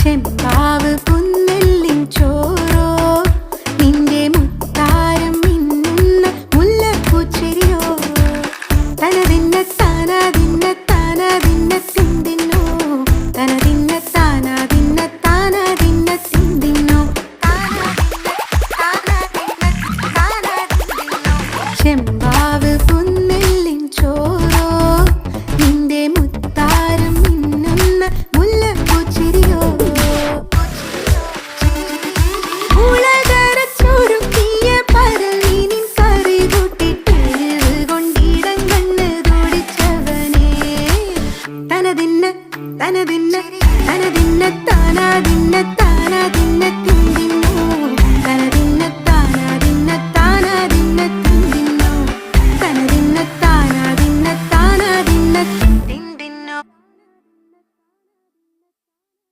ചെമ്പാവ് പുന്നെല്ലിൻ ചോറോ നിന്റെ മുത്താരം മിന്നുന്ന മുല്ലപ്പൂച്ചെരിയോ തനതിന്ന താനാതിന്ന താനാതിന്ന തിന്തിന്നോ തനതിന്ന താനാതിന്ന താനാതിന്ന തിന്തിന്നോ ചെമ്പാവ് പുന്നെല്ലിൻ ചോറോ നിന്റെ മുത്താരം മിന്നുന്ന മുല്ലപ്പൂച്ചെരിയോ ഉളകരച്ചൊരുക്കിയ പരലിനിൻ കറി കൂട്ടിട്ടെരിവ് കൊണ്ടിടം കണ്ണ് തുടിച്ചവനേ തനതിന്ന തനതിന്ന തനതിന്ന താനാതിന്ന താനാതിന്ന